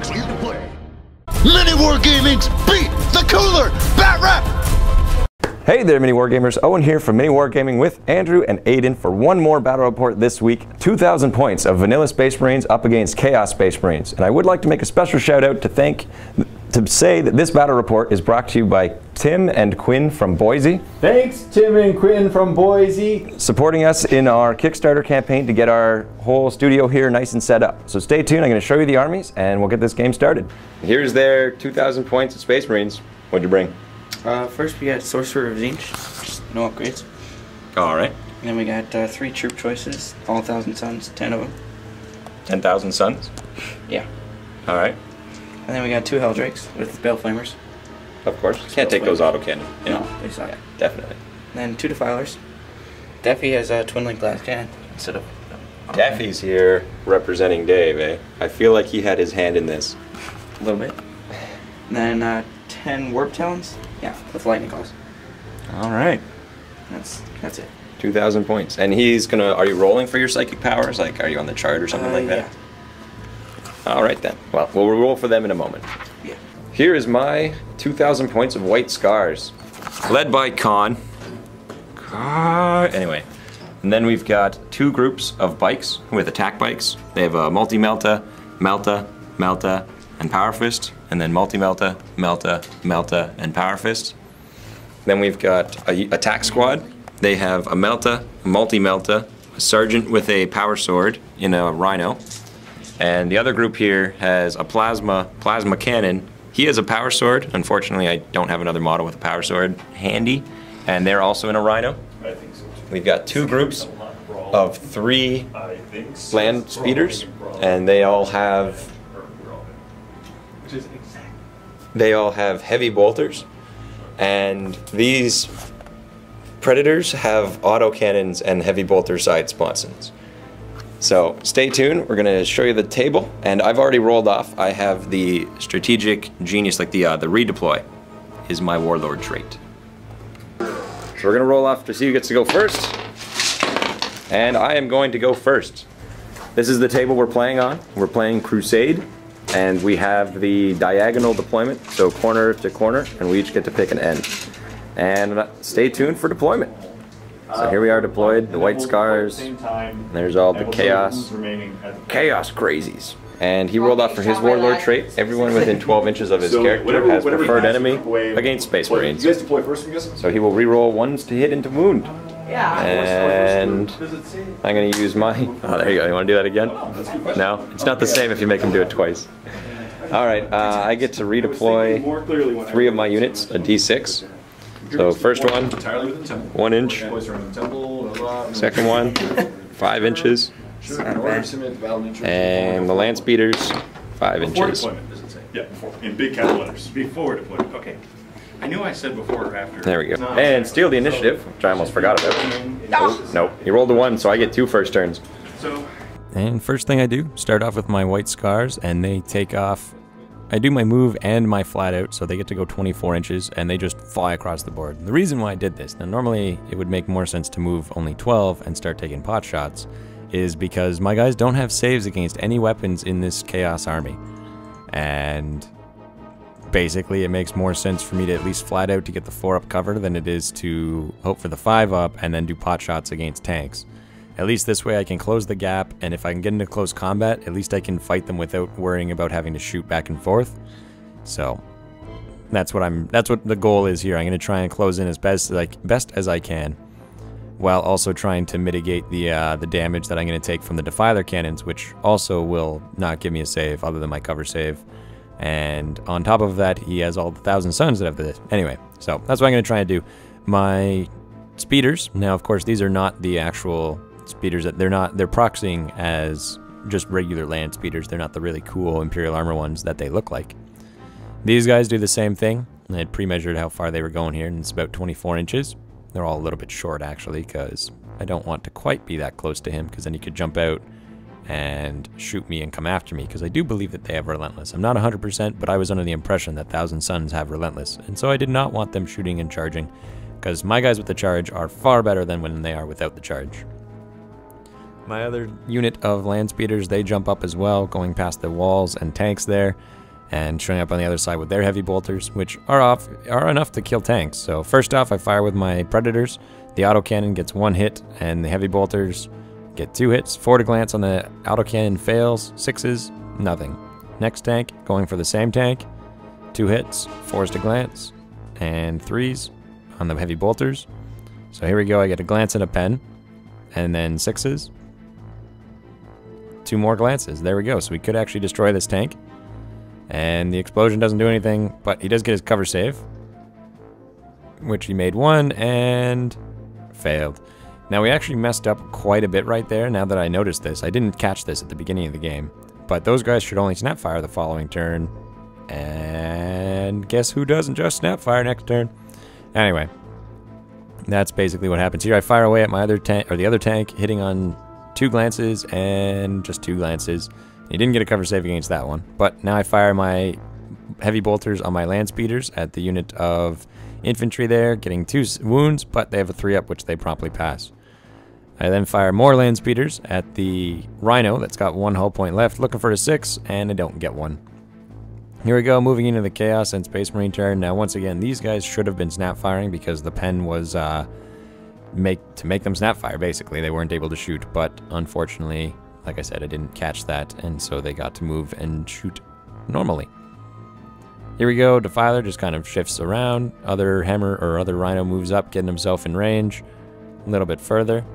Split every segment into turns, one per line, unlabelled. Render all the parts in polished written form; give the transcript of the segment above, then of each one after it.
clear to play. MiniWarGaming's Beat the Cooler Bat Rap!
Hey there, MiniWarGamers. Owen here from MiniWarGaming with Andrew and Aiden for one more battle report this week. 2,000 points of Vanilla Space Marines up against Chaos Space Marines. And I would like to make a special shout out to say that this battle report is brought to you by Tim and Quinn from Boise.
Thanks, Tim and Quinn from Boise.
Supporting us in our Kickstarter campaign to get our whole studio here nice and set up. So stay tuned, I'm going to show you the armies and we'll get this game started. Here's their 2,000 points of Space Marines. What'd you bring?
First we got Sorcerer of Zinch, just no upgrades.
Alright.
And then we got 3 troop choices, all 1,000 suns, 10 of them.
10,000 suns?
Yeah.
Alright.
And then we got 2 Helldrakes with Bale Flamers.
Of course. Can't take those autocannon. Yeah.
No, they suck.
Yeah, definitely.
And then 2 Defilers. Daffy has a Twin Link Glass Cannon instead of...
Daffy's here representing Dave, eh? I feel like he had his hand in this.
A little bit. And then 10 Warp Talons. Yeah, with Lightning Claws.
Alright.
That's it.
2,000 points. And he's gonna, are you rolling for your psychic powers? Like, are you on the chart or something like that?
Yeah.
Alright then. Well, we'll roll for them in a moment.
Yeah.
Here is my 2,000 points of White Scars. Led by Khan. Anyway. And then we've got 2 groups of bikes with attack bikes. They have a Multi-Melta, Melta, Melta, and Power Fist. And then Multi-Melta, Melta, Melta, and Power Fist. Then we've got a attack squad. They have a Melta, a Multi-Melta, a Sergeant with a Power Sword in a Rhino. And the other group here has a plasma cannon. He has a power sword. Unfortunately, I don't have another model with a power sword handy. And they're also in a Rhino. I think so too. We've got 2 groups of 3 land speeders, and they all have heavy bolters. And these predators have autocannons and heavy bolter side sponsons. So stay tuned, we're going to show you the table, and I've already rolled off. I have the strategic genius, like the redeploy is my warlord trait. So we're going to roll off to see who gets to go first, and I am going to go first. This is the table we're playing on. We're playing Crusade, and we have the diagonal deployment, so corner to corner, and we each get to pick an end. And stay tuned for deployment. So here we are deployed, the White Scars, and there's all the Chaos crazies. And he rolled off for his Warlord trait. Everyone within 12 inches of his character has preferred enemy against Space Marines. So he will reroll 1s to hit and to wound. And I'm going to use my... Oh, there you go. You want to do that again? No? It's not the same if you make him do it twice. Alright, I get to redeploy 3 of my units, a D6. So first one, 1 inch. Second one, 5 inches. And the land speeders, 5 inches.
Yeah, before. In big capital letters. Before deployment. Okay. I knew I said before or after.
There we go. And steal the initiative, which I almost forgot about. Nope. He rolled a 1, so I get 2 first turns.
And first thing I do, start off with my White Scars, and they take off. I do my move and my flat out, so they get to go 24 inches, and they just fly across the board. The reason why I did this, now normally it would make more sense to move only 12 and start taking pot shots, is because my guys don't have saves against any weapons in this Chaos army. And basically it makes more sense for me to at least flat out to get the 4 up cover than it is to hope for the 5 up and then do pot shots against tanks. At least this way I can close the gap, and if I can get into close combat, at least I can fight them without worrying about having to shoot back and forth. So that's what the goal is here. I'm going to try and close in as best as I can, while also trying to mitigate the damage that I'm going to take from the Defiler cannons, which also will not give me a save other than my cover save. And on top of that, he has all the 1,000 suns that have this. Anyway, so that's what I'm going to try and do. My speeders, now of course these are not the actual speeders, that they're proxying as just regular land speeders. They're not the really cool Imperial Armor ones that they look like. These guys do the same thing. I had pre-measured how far they were going here, and it's about 24 inches. They're all a little bit short actually, because I don't want to quite be that close to him, because then he could jump out and shoot me and come after me, because I do believe that they have Relentless. I'm not 100%, but I was under the impression that 1,000 Suns have Relentless, and so I did not want them shooting and charging, because my guys with the charge are far better than when they are without the charge. My other unit of land speeders, they jump up as well, going past the walls and tanks there, and showing up on the other side with their heavy bolters, which are enough to kill tanks. So first off, I fire with my predators. The autocannon gets 1 hit, and the heavy bolters get 2 hits. 4 to glance on the autocannon fails, 6s, nothing. Next tank, going for the same tank, 2 hits, 4s to glance, and 3s on the heavy bolters. So here we go, I get a glance and a pen, and then 6s. 2 more glances, there we go. So we could actually destroy this tank. And the explosion doesn't do anything, but he does get his cover save, which he made 1 and failed. Now we actually messed up quite a bit right there now that I noticed this. I didn't catch this at the beginning of the game, but those guys should only snapfire the following turn. And guess who doesn't just snapfire next turn? Anyway, that's basically what happens here. I fire away at my other tank, or the other tank, hitting on 2 glances and just 2 glances. He didn't get a cover save against that one, but now I fire my heavy bolters on my land speeders at the unit of infantry there, getting 2 wounds, but they have a 3-up, which they promptly pass. I then fire more land speeders at the rhino that's got 1 hull point left, looking for a 6, and I don't get one. Here we go, moving into the Chaos and Space Marine turn. Now, once again, these guys should have been snap firing because the pen was to make them snap fire, basically. They weren't able to shoot, but unfortunately, like I said, I didn't catch that, and so they got to move and shoot normally. Here we go, Defiler just kind of shifts around. Other Hammer or other Rhino moves up, getting himself in range a little bit further.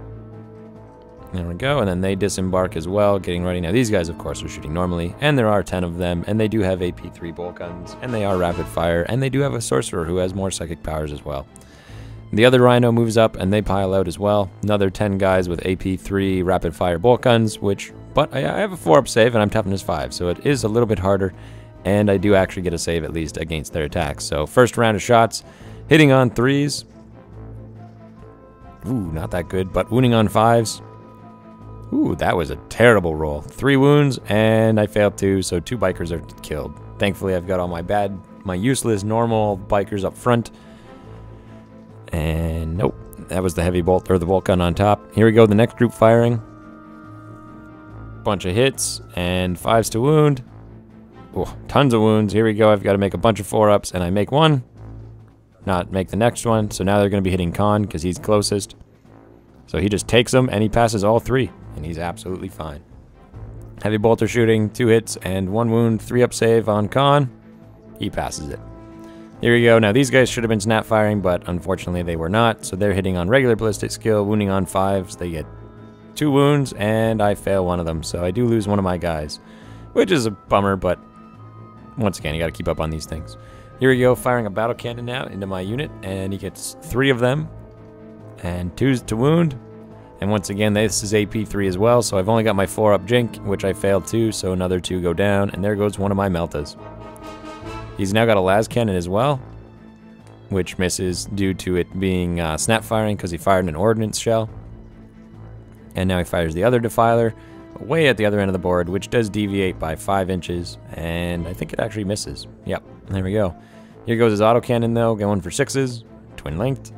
There we go, and then they disembark as well, getting ready. Now these guys, of course, are shooting normally, and there are 10 of them, and they do have AP3 bolt guns, and they are rapid fire, and they do have a Sorcerer who has more psychic powers as well. The other Rhino moves up, and they pile out as well. Another 10 guys with AP3 rapid fire bolt guns, but I have a 4-up save, and I'm toughness 5, so it is a little bit harder, and I do actually get a save at least against their attacks. So first round of shots, hitting on 3s. Ooh, not that good, but wounding on 5s. Ooh, that was a terrible roll. 3 wounds, and I failed 2, so 2 bikers are killed. Thankfully, I've got all my useless, normal bikers up front. And nope, that was the heavy bolt, or the bolt gun on top. Here we go, the next group firing. Bunch of hits, and 5s to wound. Oh, tons of wounds. Here we go, I've got to make a bunch of 4-ups, and I make 1. Not make the next one, so now they're going to be hitting Khan, because he's closest. So he just takes them, and he passes all 3, and he's absolutely fine. Heavy bolter shooting, 2 hits, and 1 wound, 3-up save on Khan. He passes it. Here we go. Now these guys should have been snap firing, but unfortunately they were not. So they're hitting on regular ballistic skill, wounding on 5s. They get 2 wounds, and I fail 1 of them. So I do lose 1 of my guys, which is a bummer, but once again, you got to keep up on these things. Here we go, firing a battle cannon now into my unit, and he gets 3 of them, and 2s to wound. And once again, this is AP3 as well, so I've only got my 4-up Jink, which I failed 2, so another 2 go down, and there goes 1 of my Meltas. He's now got a las cannon as well, which misses due to it being snap firing because he fired an ordnance shell. And now he fires the other Defiler way at the other end of the board, which does deviate by 5 inches, and I think it actually misses. Yep, there we go. Here goes his autocannon though, going for 6s, twin linked,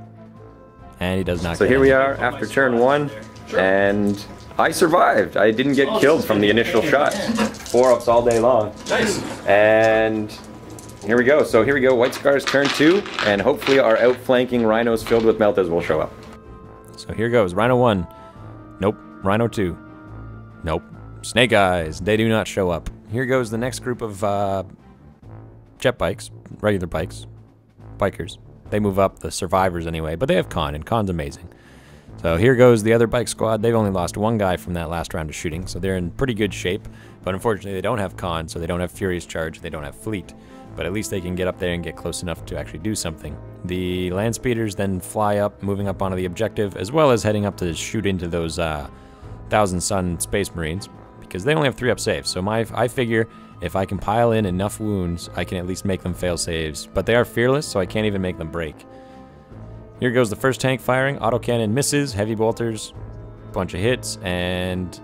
and he does not. So here we are after turn 1, and I survived. I didn't get killed from the initial shot. 4-ups all day long. Nice. And here we go. So here we go. White Scars turn 2, and hopefully our outflanking rhinos filled with Meltas will show up. So here goes. Rhino 1. Nope. Rhino 2. Nope. Snake Eyes. They do not show up. Here goes the next group of jet bikes, regular bikes, bikers. They move up, the survivors anyway, but they have Khan, and Khan's amazing. So here goes the other bike squad. They've only lost 1 guy from that last round of shooting, so they're in pretty good shape. But unfortunately, they don't have Khan, so they don't have Furious Charge, they don't have Fleet. But at least they can get up there and get close enough to actually do something. The land speeders then fly up, moving up onto the objective, as well as heading up to shoot into those Thousand Sun Space Marines, because they only have 3-up saves. So I figure if I can pile in enough wounds, I can at least make them fail saves. But they are fearless, so I can't even make them break. Here goes the first tank firing. Autocannon misses, heavy bolters, bunch of hits, and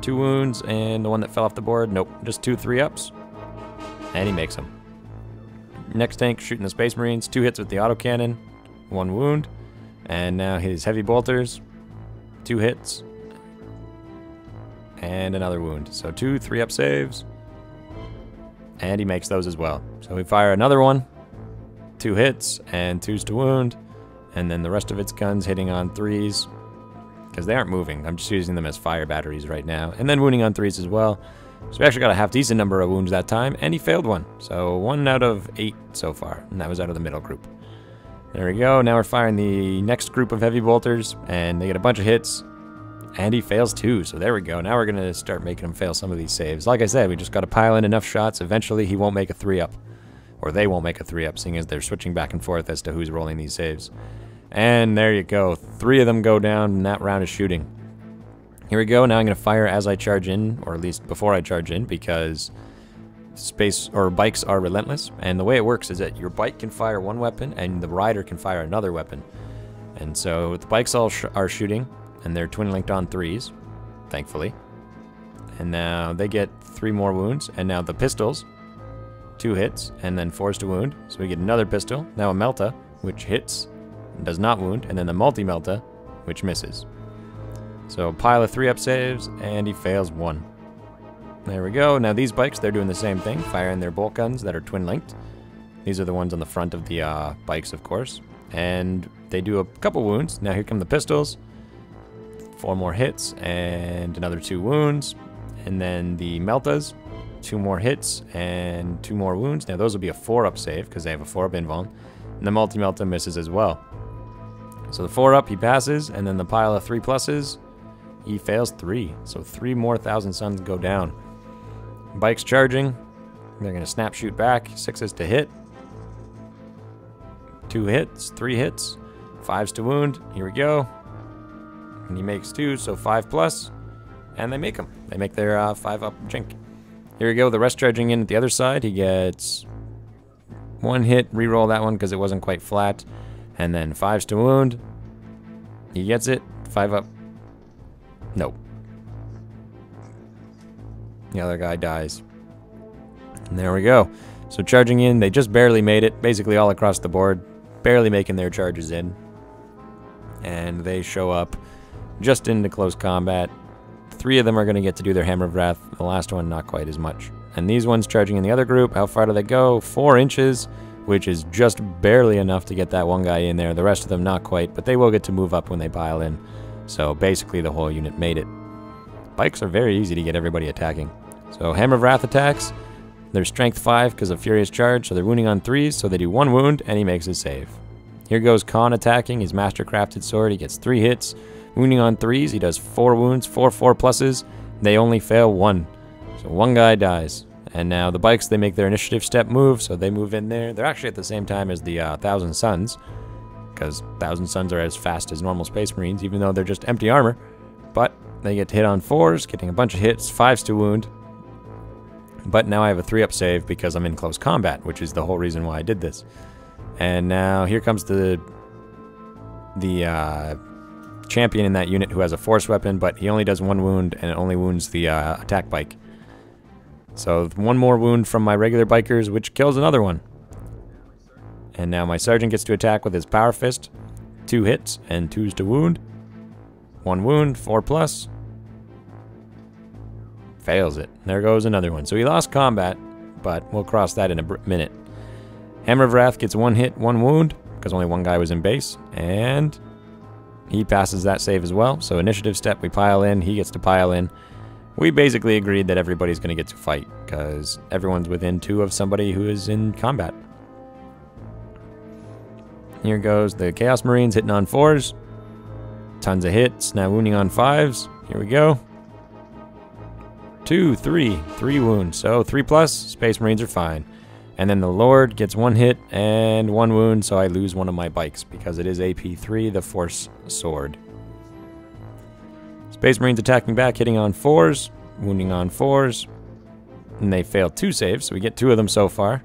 2 wounds, and the one that fell off the board, nope, just 2 3-ups, and he makes them. Next tank shooting the Space Marines, 2 hits with the autocannon, 1 wound, and now his heavy bolters, 2 hits, and another wound. So 2 3-up saves. And he makes those as well. So we fire another one. 2 hits and 2s to wound. And then the rest of its guns hitting on 3s. Because they aren't moving. I'm just using them as fire batteries right now. And then wounding on 3s as well. So we actually got a half-decent number of wounds that time. And he failed one. So 1 out of 8 so far. And that was out of the middle group. There we go. Now we're firing the next group of heavy bolters. And they get a bunch of hits. And he fails 2. So there we go. Now we're going to start making him fail some of these saves. Like I said, we just got to pile in enough shots. Eventually he won't make a 3-up. Or they won't make a 3-up, seeing as they're switching back and forth as to who's rolling these saves. And there you go. 3 of them go down, and that round is shooting. Here we go. Now I'm going to fire as I charge in, or at least before I charge in, because bikes are relentless. And the way it works is that your bike can fire one weapon, and the rider can fire another weapon. And so the bikes all are shooting, and they're twin-linked on 3s, thankfully. And now they get 3 more wounds, and now the pistols, 2 hits, and then 4s to wound. So we get another pistol, now a Melta, which hits, does not wound, and then the multi-Melta, which misses. So a pile of 3-up saves, and he fails 1. There we go. Now these bikes, they're doing the same thing, firing their bolt guns that are twin-linked. These are the ones on the front of the bikes, of course. And they do a couple wounds. Now here come the pistols. 4 more hits, and another 2 wounds. And then the Meltas, 2 more hits, and 2 more wounds. Now those will be a 4-up save, because they have a 4-up invuln. And the multi-Melta misses as well. So the 4-up, he passes, and then the pile of 3 pluses, he fails 3. So 3 more Thousand Suns go down. Bike's charging. They're going to snap shoot back. 6s to hit. 2 hits, 3 hits, 5s to wound. Here we go. And he makes 2, so 5 plus. And they make them. They make their 5-up jink. Here we go. The rest charging in at the other side. He gets 1 hit. Reroll that one because it wasn't quite flat. And then 5s to wound. He gets it. 5-up. Nope. The other guy dies. And there we go. So charging in, they just barely made it. Basically all across the board. Barely making their charges in. And they show up just into close combat. 3 of them are going to get to do their Hammer of Wrath. The last one, not quite as much. And these ones charging in the other group, how far do they go? 4 inches, which is just barely enough to get that one guy in there. The rest of them, not quite, but they will get to move up when they pile in. So basically the whole unit made it. Bikes are very easy to get everybody attacking. So Hammer of Wrath attacks. They're strength 5 because of Furious Charge, so they're wounding on 3s, so they do 1 wound, and he makes his save. Here goes Khan attacking his Mastercrafted Sword. He gets 3 hits. Wounding on 3s, he does 4 wounds, 4 pluses. They only fail 1. So 1 guy dies. And now the bikes, they make their initiative step move, so they move in there. They're actually at the same time as the Thousand Suns, because Thousand Suns are as fast as normal Space Marines, even though they're just empty armor. But they get hit on 4s, getting a bunch of hits, 5s to wound. But now I have a 3-up save because I'm in close combat, which is the whole reason why I did this. And now here comes the champion in that unit who has a force weapon, but he only does 1 wound, and it only wounds the attack bike. So 1 more wound from my regular bikers, which kills another one. And now my sergeant gets to attack with his Power Fist. 2 hits and 2s to wound. 1 wound, 4 plus. Fails it. There goes another one. So he lost combat, but we'll cross that in a minute. Hammer of Wrath gets 1 hit, 1 wound, because only 1 guy was in base. And he passes that save as well. So initiative step, we pile in. He gets to pile in. We basically agreed that everybody's going to get to fight, because everyone's within 2 of somebody who is in combat. Here goes the Chaos Marines hitting on 4s. Tons of hits. Now wounding on 5s. Here we go. 2, 3 wounds. So 3 plus. Space Marines are fine. And then the Lord gets 1 hit and 1 wound, so I lose one of my bikes because it is AP3, the Force Sword. Space Marines attacking back, hitting on 4s, wounding on 4s. And they fail 2 saves, so we get 2 of them so far.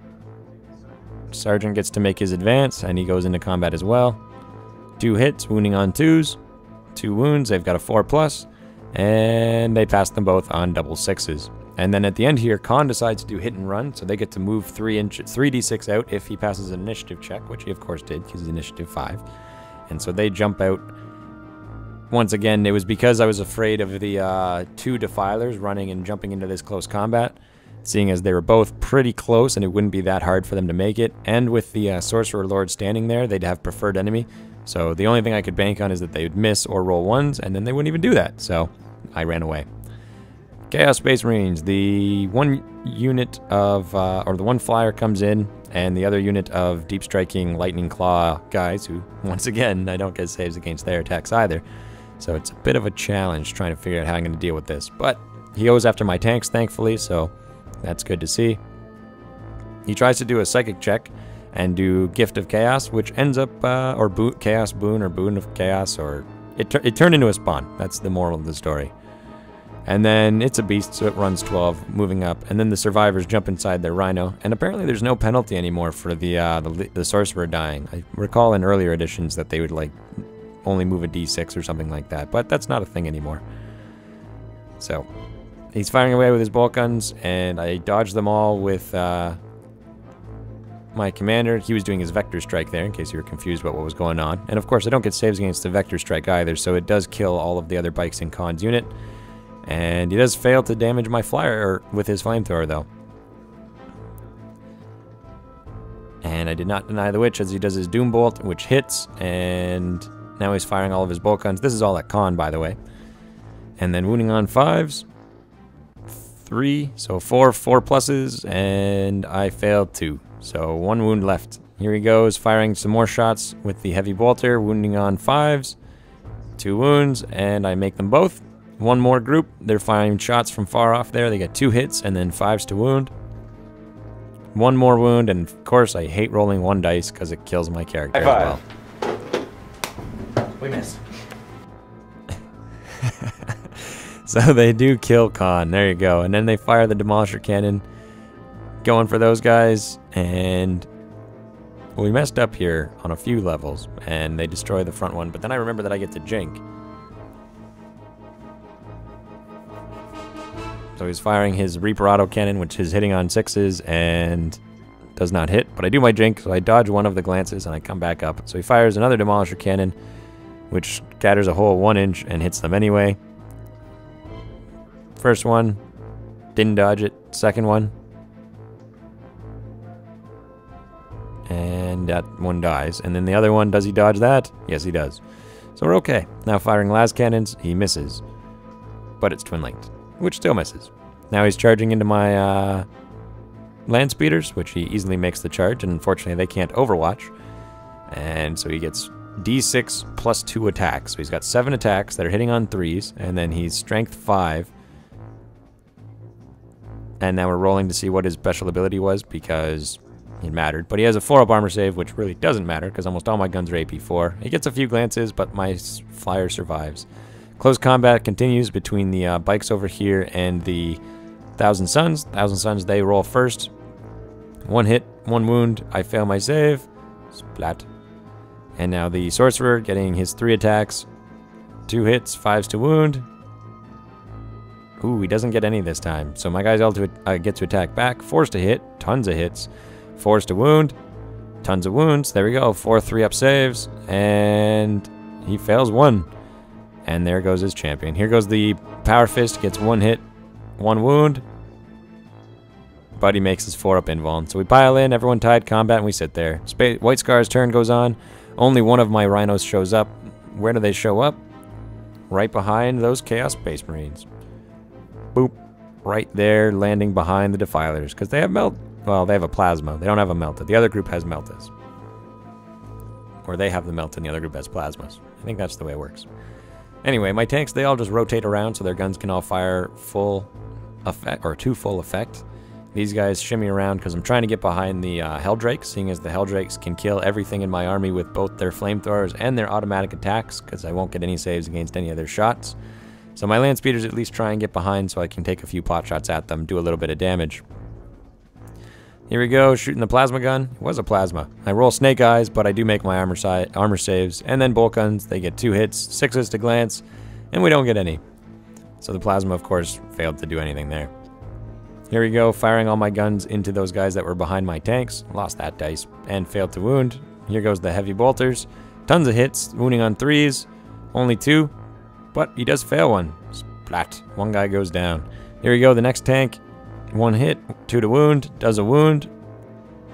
Sergeant gets to make his advance, and he goes into combat as well. 2 hits, wounding on 2s. 2 wounds, they've got a 4 plus. And they pass them both on double 6s. And then at the end here, Khan decides to do hit and run, so they get to move 3d6 out if he passes an initiative check, which he of course did, because he's initiative 5. And so they jump out once again, it was because I was afraid of the 2 defilers running and jumping into this close combat, seeing as they were both pretty close and it wouldn't be that hard for them to make it. And with the Sorcerer Lord standing there, they'd have preferred enemy. So the only thing I could bank on is that they would miss or roll 1s, and then they wouldn't even do that. So I ran away. Chaos Space Marines, the one unit of, or the one flyer comes in, and the other unit of deep striking lightning claw guys who, once again, I don't get saves against their attacks either. So it's a bit of a challenge trying to figure out how I'm going to deal with this. But he goes after my tanks, thankfully, so that's good to see. He tries to do a psychic check and do Gift of Chaos, which ends up, or Chaos Boon, or Boon of Chaos, or it turned into a spawn. That's the moral of the story. And then it's a beast, so it runs 12, moving up. And then the survivors jump inside their rhino. And apparently there's no penalty anymore for the sorcerer dying. I recall in earlier editions that they would like only move a d6 or something like that. But that's not a thing anymore. So he's firing away with his bolt guns, and I dodged them all with my commander. He was doing his vector strike there, in case you were confused about what was going on. And of course I don't get saves against the vector strike either, so it does kill all of the other bikes in Khan's unit. And he does fail to damage my flyer with his flamethrower, though. And I did not deny the witch as he does his Doom Bolt, which hits. And now he's firing all of his bolt guns. This is all at Khan, by the way. And then wounding on 5s. 3, so 4 pluses. And I failed 2. So 1 wound left. Here he goes, firing some more shots with the heavy bolter, wounding on 5s. 2 wounds, and I make them both. One more group, they're firing shots from far off there. They get 2 hits and then 5s to wound. 1 more wound, and of course I hate rolling 1 dice because it kills my character as well.
We missed.
So they do kill Khan, there you go. And then they fire the Demolisher Cannon, going for those guys, and we messed up here on a few levels, and they destroy the front one, but then I remember that I get to Jink. So he's firing his Reaper auto cannon, which is hitting on 6s and does not hit. But I do my Jink, so I dodge one of the glances and I come back up. So he fires another Demolisher cannon, which scatters a hole 1 inch and hits them anyway. First one, didn't dodge it. Second one. And that one dies. And then the other one, does he dodge that? Yes, he does. So we're okay. Now firing las cannons, he misses. But it's twin linked, which still misses. Now he's charging into my land speeders, which he easily makes the charge, and unfortunately they can't overwatch. And so he gets d6 plus 2 attacks. So he's got 7 attacks that are hitting on 3s, and then he's strength 5. And now we're rolling to see what his special ability was, because it mattered. But he has a 4-up armor save, which really doesn't matter, because almost all my guns are AP 4. He gets a few glances, but my flyer survives. Close combat continues between the bikes over here and the Thousand Suns. Thousand Suns, they roll first. 1 hit, 1 wound. I fail my save. Splat. And now the Sorcerer getting his 3 attacks. 2 hits, 5s to wound. Ooh, he doesn't get any this time. So my guys all get to attack back. 4s to hit, tons of hits. 4s to wound, tons of wounds. There we go, 4 3-up saves. And he fails 1. And there goes his champion. Here goes the Power Fist, gets 1 hit, 1 wound. But he makes his 4-up invuln. So we pile in, everyone tied combat, and we sit there. White Scar's turn goes on. Only one of my rhinos shows up. Where do they show up? Right behind those Chaos Space Marines. Boop. Right there, landing behind the Defilers. Because they have melt. Well, they have a plasma. They don't have a melta. The other group has meltas. Or they have the melta and the other group has plasmas. I think that's the way it works. Anyway, my tanks, they all just rotate around so their guns can all fire full effect, or to full effect. These guys shimmy around because I'm trying to get behind the Helldrakes, seeing as the Helldrakes can kill everything in my army with both their flamethrowers and their automatic attacks, because I won't get any saves against any of their shots. So my land speeders at least try and get behind so I can take a few pot shots at them, do a little bit of damage. Here we go, shooting the plasma gun. It was a plasma. I roll snake eyes, but I do make my armor saves. And then bolt guns, they get 2 hits, 6s to glance, and we don't get any. So the plasma, of course, failed to do anything there. Here we go, firing all my guns into those guys that were behind my tanks. Lost that dice, and failed to wound. Here goes the heavy bolters. Tons of hits, wounding on 3s. Only 2. but he does fail one. Splat. One guy goes down. Here we go, the next tank. 1 hit, 2 to wound, does a wound.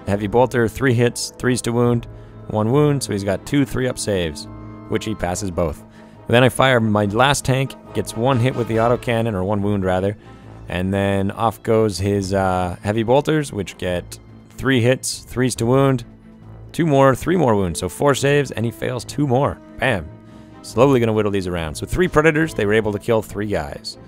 Heavy bolter, 3 hits, 3s to wound, 1 wound, so he's got 2 3-up saves, which he passes both. Then I fire my last tank, gets 1 hit with the autocannon, or 1 wound rather, and then off goes his heavy bolters, which get 3 hits, 3s to wound, 2 more, 3 more wounds, so 4 saves, and he fails 2 more. Bam. Slowly gonna whittle these around. So 3 predators, they were able to kill 3 guys.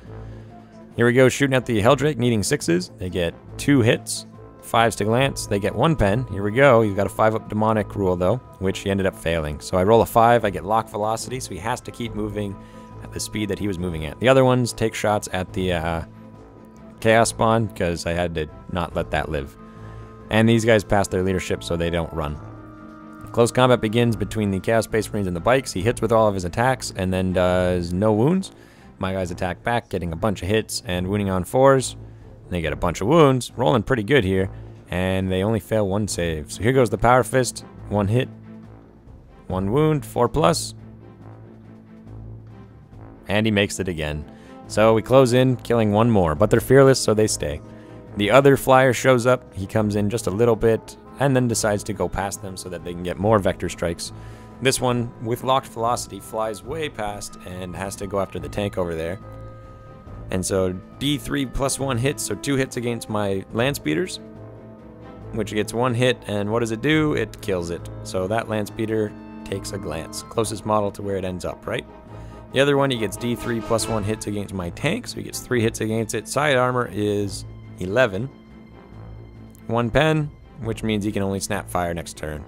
Here we go, shooting at the Helldrake, needing 6s. They get 2 hits, 5s to glance. They get 1 pen. Here we go. He's got a 5-up demonic rule, though, which he ended up failing. So I roll a 5. I get lock velocity, so he has to keep moving at the speed that he was moving at. The other ones take shots at the chaos spawn, because I had to not let that live. And these guys pass their leadership, so they don't run. Close combat begins between the Chaos Space Marines and the bikes. He hits with all of his attacks, and then does no wounds. My guys attack back, getting a bunch of hits and wounding on 4s. They get a bunch of wounds, rolling pretty good here, and they only fail 1 save. So here goes the Power Fist, 1 hit, 1 wound, 4+. And he makes it again. So we close in, killing 1 more, but they're fearless, so they stay. The other flyer shows up, he comes in just a little bit, and then decides to go past them so that they can get more vector strikes. This one, with locked velocity, flies way past and has to go after the tank over there. And so D3 plus 1 hits, so 2 hits against my land speeders, which gets 1 hit, and what does it do? It kills it. So that land speeder takes a glance. Closest model to where it ends up, right? The other one, he gets D3 plus 1 hits against my tank, so he gets 3 hits against it. Side armor is 11. 1 pen, which means he can only snap fire next turn.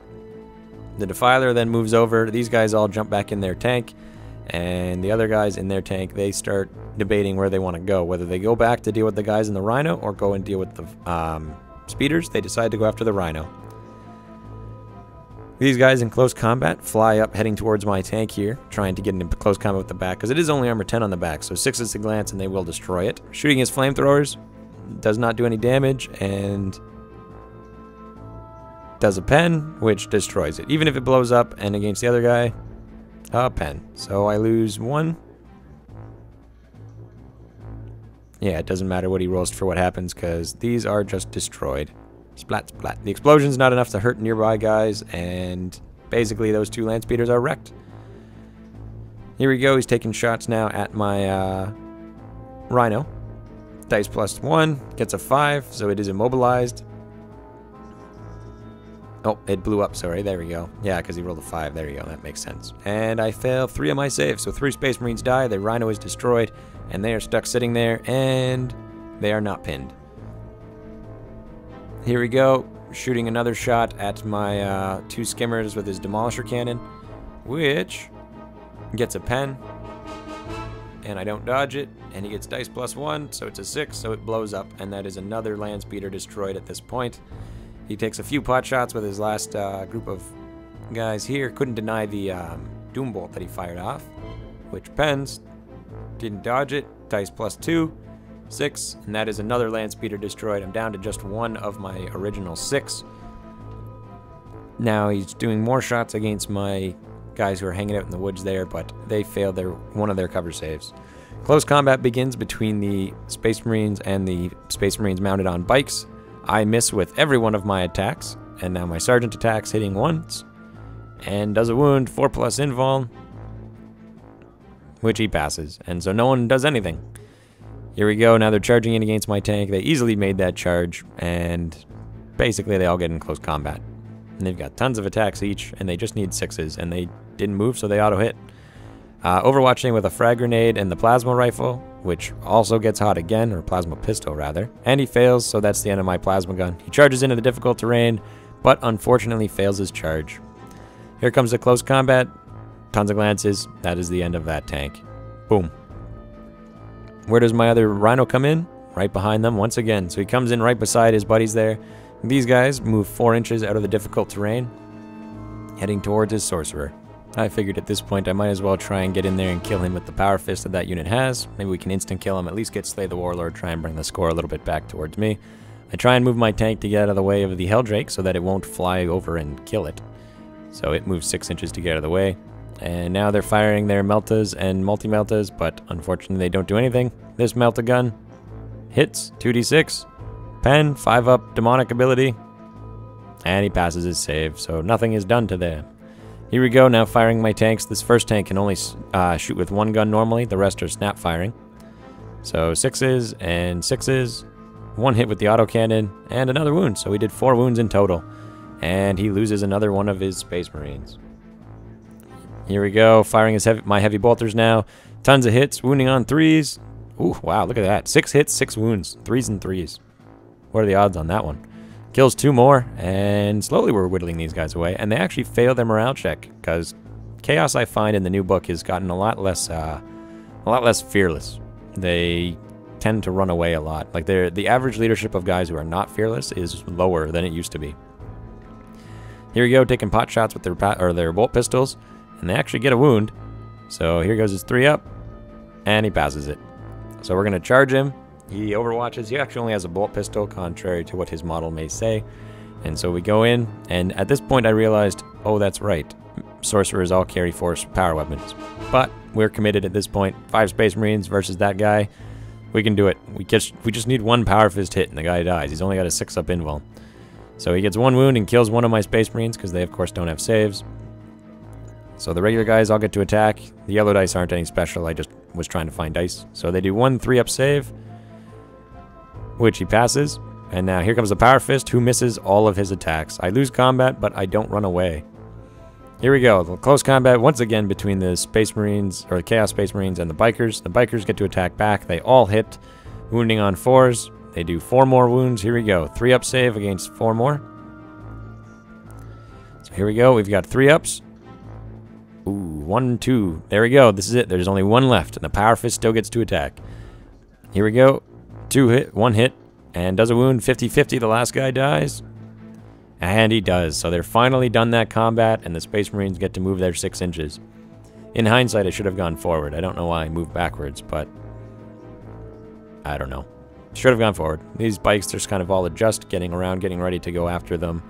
The Defiler then moves over. These guys all jump back in their tank, and the other guys in their tank, they start debating where they want to go. Whether they go back to deal with the guys in the Rhino or go and deal with the speeders. They decide to go after the Rhino. These guys in close combat fly up, heading towards my tank here, trying to get into close combat with the back, because it is only armor 10 on the back, so 6 is to glance and they will destroy it. Shooting his flamethrowers does not do any damage, and does a pen, which destroys it. Even if it blows up, and against the other guy, a pen. So I lose 1. Yeah, it doesn't matter what he rolls for what happens, because these are just destroyed. Splat, splat. The explosion's not enough to hurt nearby guys, and basically those 2 land speeders are wrecked. Here we go, he's taking shots now at my Rhino. Dice plus 1, gets a 5, so it is immobilized. Oh, it blew up, sorry, there we go. Yeah, because he rolled a 5, there we go, that makes sense. And I fail 3 of my saves, so 3 Space Marines die, the Rhino is destroyed, and they are stuck sitting there, and they are not pinned. Here we go, shooting another shot at my 2 skimmers with his Demolisher Cannon, which gets a pen, and I don't dodge it, and he gets dice plus 1, so it's a 6, so it blows up, and that is another land speeder destroyed at this point. He takes a few pot shots with his last group of guys here. Couldn't deny the Doom Bolt that he fired off, which pens. Didn't dodge it. Dice plus 2, 6, and that is another land speeder destroyed. I'm down to just 1 of my original 6. Now he's doing more shots against my guys who are hanging out in the woods there, but they failed one of their cover saves. Close combat begins between the Space Marines and the Space Marines mounted on bikes. I miss with every one of my attacks, and now my Sergeant attacks, hitting once, and does a wound, 4+ invuln, which he passes, and so no one does anything. Here we go, now they're charging in against my tank. They easily made that charge, and basically they all get in close combat. And they've got tons of attacks each, and they just need 6s, and they didn't move, so they auto-hit. Overwatching with a frag grenade and the plasma rifle, which also gets hot again, or plasma pistol rather, and he fails, so that's the end of my plasma gun. He charges into the difficult terrain, but unfortunately fails his charge. Here comes the close combat, tons of glances, that is the end of that tank. Boom. Where does my other Rhino come in? Right behind them once again, so he comes in right beside his buddies there. These guys move 4 inches out of the difficult terrain, heading towards his Sorcerer. I figured at this point I might as well try and get in there and kill him with the Power Fist that that unit has. Maybe we can instant kill him, at least get Slay the Warlord, try and bring the score a little bit back towards me. I try and move my tank to get out of the way of the Helldrake so that it won't fly over and kill it. So it moves 6 inches to get out of the way. And now they're firing their Meltas and multi-Meltas, but unfortunately they don't do anything. This Melta gun hits, 2d6. Pen, 5-up demonic ability. And he passes his save, so nothing is done to them. Here we go, now firing my tanks. This first tank can only shoot with one gun normally. The rest are snap firing. So 6s and 6s. One hit with the autocannon, and another wound. So we did 4 wounds in total. And he loses another one of his Space Marines. Here we go, firing my heavy bolters now. Tons of hits, wounding on 3s. Ooh, wow, look at that. 6 hits, 6 wounds. 3s and 3s. What are the odds on that one? Kills 2 more, and slowly we're whittling these guys away. And they actually fail their morale check, because Chaos, I find, in the new book has gotten a lot less fearless. They tend to run away a lot. Like the average leadership of guys who are not fearless is lower than it used to be. Here we go, taking pot shots with their bolt pistols, and they actually get a wound. So here goes his 3-up, and he passes it. So we're gonna charge him. He overwatches. He actually only has a bolt pistol, contrary to what his model may say. And so we go in, and at this point I realized, oh, that's right. Sorcerers all carry force power weapons. But we're committed at this point. 5 Space Marines versus that guy. We can do it. We just need 1 Power Fist hit and the guy dies. He's only got a 6-up invul. So he gets 1 wound and kills one of my Space Marines because they of course don't have saves. So the regular guys all get to attack. The yellow dice aren't any special. I just was trying to find dice. So they do 1 3-up save, which he passes. And now here comes the Power Fist, who misses all of his attacks. I lose combat, but I don't run away. Here we go. The close combat once again between the Space Marines, or the Chaos Space Marines, and the Bikers. The Bikers get to attack back. They all hit, wounding on 4s. They do 4 more wounds. Here we go. 3-up save against 4 more. So here we go. We've got 3-ups. Ooh, 1, 2. There we go. This is it. There's only 1 left, and the Power Fist still gets to attack. Here we go. 1 hit, and does a wound. 50-50. The last guy dies. And he does. So they're finally done that combat, and the Space Marines get to move their 6 inches. In hindsight, I should have gone forward. I don't know why I moved backwards, but I don't know. Should have gone forward. These bikes just kind of all adjust, getting around, getting ready to go after them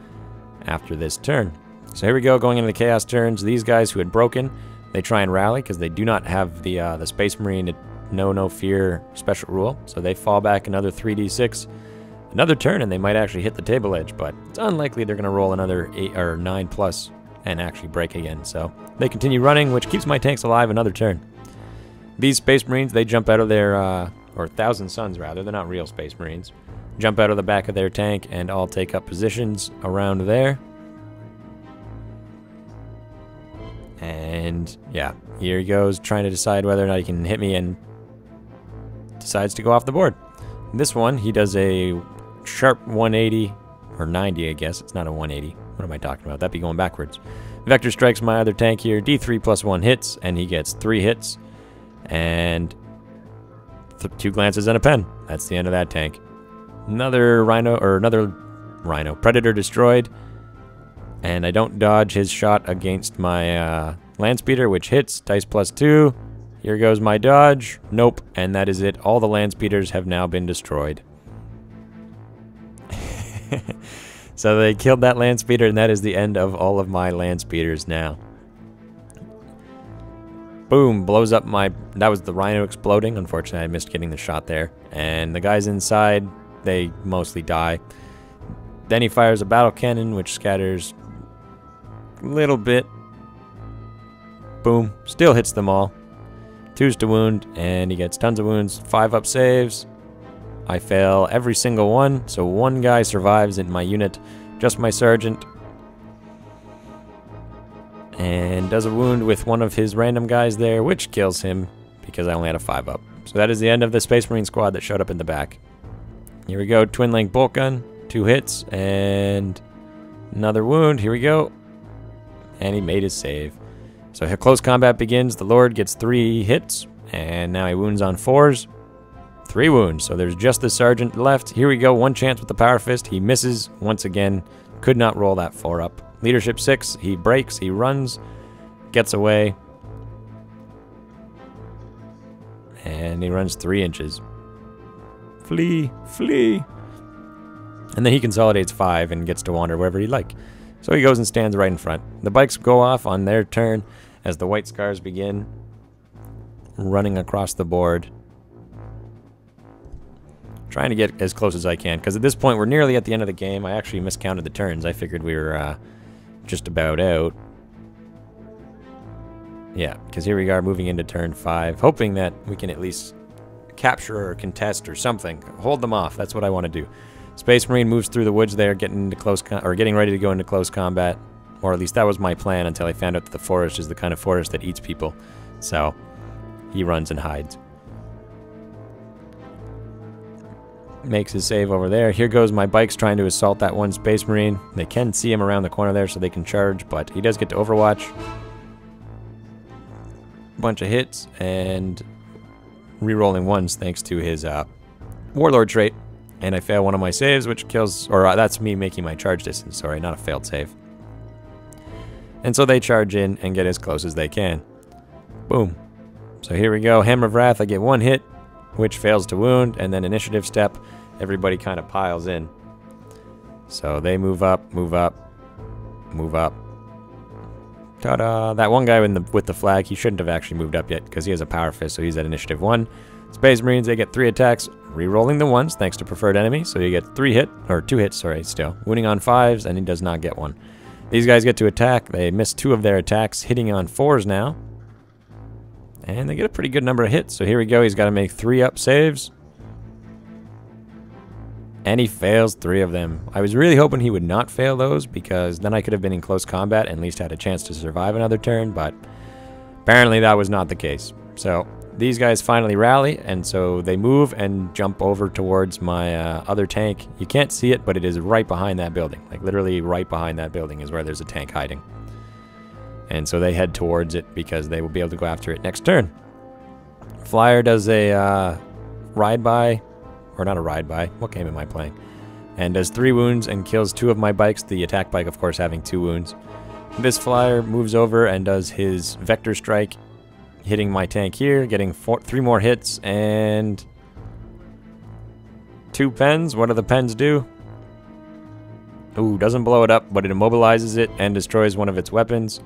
after this turn. So here we go, going into the Chaos turns. These guys who had broken, they try and rally because they do not have the Space Marine no fear special rule. So they fall back another 3d6. Another turn and they might actually hit the table edge, but it's unlikely they're going to roll another 8 or 9 plus and actually break again. So they continue running, which keeps my tanks alive another turn. These Space Marines, they jump out of their, or Thousand Suns rather, they're not real Space Marines, jump out of the back of their tank and all take up positions around there. And yeah, here he goes, trying to decide whether or not he can hit me, and decides to go off the board. This one, he does a sharp 180, or 90, I guess. It's not a 180. What am I talking about? That'd be going backwards. Vector strikes my other tank here. D3 plus 1 hits, and he gets 3 hits. And 2 glances and a pen. That's the end of that tank. Another Predator destroyed. And I don't dodge his shot against my land speeder, which hits. Dice plus 2. Here goes my dodge. Nope. And that is it. All the land speeders have now been destroyed. So they killed that land speeder, and that is the end of all of my land speeders now. Boom. Blows up my... That was the Rhino exploding. Unfortunately, I missed getting the shot there. And the guys inside, they mostly die. Then he fires a battle cannon, which scatters a little bit. Boom. Still hits them all. 2s to wound, and he gets tons of wounds. 5-up saves. I fail every single one, so 1 guy survives in my unit, just my sergeant. And does a wound with one of his random guys there, which kills him because I only had a 5-up. So that is the end of the Space Marine squad that showed up in the back. Here we go, twin link bolt gun, 2 hits, and another wound. Here we go. And he made his save. So close combat begins. The Lord gets 3 hits, and now he wounds on 4s. 3 wounds, so there's just the sergeant left. Here we go, 1 chance with the Power Fist. He misses once again. Could not roll that 4-up. Leadership 6, he breaks, he runs, gets away. And he runs 3 inches. Flee, flee. And then he consolidates 5 and gets to wander wherever he'd like. So he goes and stands right in front. The bikes go off on their turn, as the white scars begin running across the board. Trying to get as close as I can, because at this point we're nearly at the end of the game. I actually miscounted the turns. I figured we were just about out. Yeah, because here we are moving into turn 5, hoping that we can at least capture or contest or something. Hold them off. That's what I want to do. Space Marine moves through the woods there, getting into getting ready to go into close combat. Or at least that was my plan until I found out that the forest is the kind of forest that eats people. So he runs and hides. Makes his save over there. Here goes my bikes trying to assault that one Space Marine. They can see him around the corner there, so they can charge, but he does get to Overwatch. Bunch of hits and re-rolling ones thanks to his Warlord trait. And I fail one of my saves, which kills, or that's me making my charge distance, sorry, not a failed save. And so they charge in and get as close as they can. Boom. So here we go, Hammer of Wrath, I get one hit, which fails to wound, and then initiative step, everybody kind of piles in. So they move up, move up, move up. Ta-da! That one guy with the flag, he shouldn't have actually moved up yet because he has a power fist, so he's at initiative 1. Space Marines, they get 3 attacks, re-rolling the ones thanks to preferred enemy, so you get 2 hits, sorry, still. Wounding on 5s, and he does not get one. These guys get to attack, they miss 2 of their attacks, hitting on 4s now. And they get a pretty good number of hits, so here we go, he's got to make 3 up saves. And he fails 3 of them. I was really hoping he would not fail those, because then I could have been in close combat and at least had a chance to survive another turn, but apparently that was not the case. So these guys finally rally, and so they move and jump over towards my other tank. You can't see it, but it is right behind that building. Like literally right behind that building is where there's a tank hiding. And so they head towards it because they will be able to go after it next turn. Flyer does a ride-by. Or not a ride-by. What game am I playing? And does 3 wounds and kills 2 of my bikes. The attack bike, of course, having 2 wounds. This flyer moves over and does his vector strike, hitting my tank here, getting 3 more hits, and 2 pens. What do the pens do? Ooh, doesn't blow it up, but it immobilizes it and destroys one of its weapons.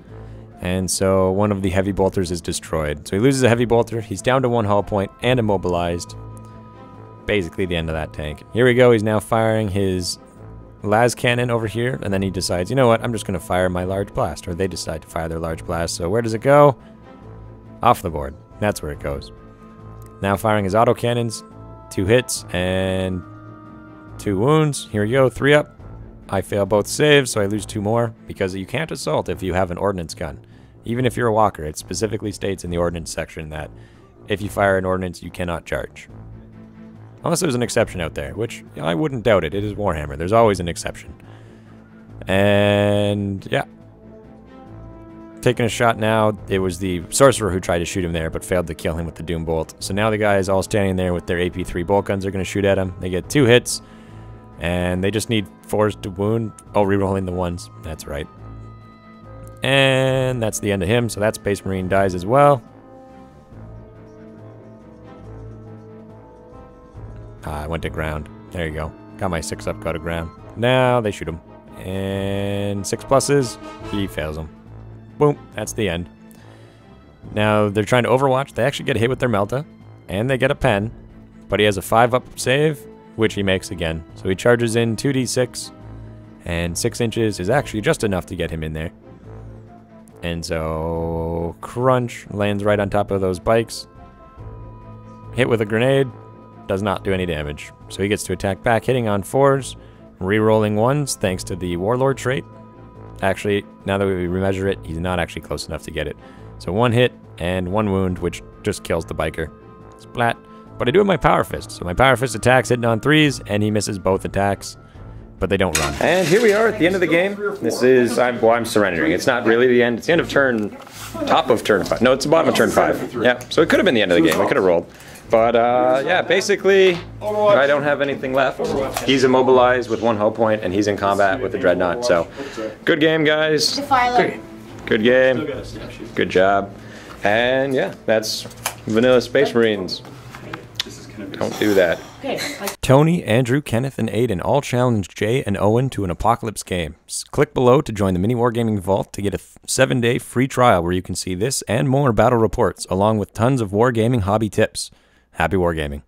And so one of the heavy bolters is destroyed. So he loses a heavy bolter. He's down to 1 hull point and immobilized. Basically the end of that tank. Here we go, he's now firing his las cannon over here, and then he decides, you know what, I'm just going to fire my large blast, or they decide to fire their large blast. So where does it go? Off the board. That's where it goes. Now firing his autocannons, 2 hits and 2 wounds. Here we go, 3 up. I fail both saves, so I lose 2 more, because you can't assault if you have an ordnance gun. Even if you're a walker, it specifically states in the ordnance section that if you fire an ordnance, you cannot charge. Unless there's an exception out there, which I wouldn't doubt it. It is Warhammer. There's always an exception. And yeah. Taking a shot now. It was the sorcerer who tried to shoot him there, but failed to kill him with the Doom Bolt. So now the guys all standing there with their AP3 bolt guns are going to shoot at him. They get 2 hits. And they just need 4s to wound. Oh, rerolling the 1s. That's right. And that's the end of him. So that Space Marine dies as well. I went to ground. There you go. Got my 6 up, go to ground. Now they shoot him. And 6 pluses. He fails them. Boom. That's the end. Now they're trying to overwatch. They actually get hit with their Melta. And they get a pen. But he has a 5 up save, which he makes again. So he charges in 2d6. And 6 inches is actually just enough to get him in there. And so crunch lands right on top of those bikes. Hit with a grenade. Does not do any damage. So he gets to attack back, hitting on 4s, re-rolling 1s thanks to the Warlord trait. Actually, now that we remeasure it, he's not actually close enough to get it. So 1 hit and 1 wound, which just kills the biker. Splat. But I do have my Power Fist. So my Power Fist attacks hitting on 3s, and he misses both attacks, but they don't run. And here we are at the end of the game. This is, I'm surrendering. It's not really the end. It's the end of top of turn 5. No, it's the bottom of turn 5. Yeah, so it could have been the end of the game. We could have rolled. But yeah, basically, I don't have anything left. He's immobilized with 1 hull point, and he's in combat with the Dreadnought. So, good game, guys. Good game. Good job. And yeah, that's Vanilla Space Marines.
Don't do that.
Tony, Andrew, Kenneth, and Aiden all challenged Jay and Owen to an apocalypse game. Click below to join the MiniWarGaming Vault to get a 7-day free trial where you can see this and more battle reports, along with tons of wargaming hobby tips. Happy wargaming.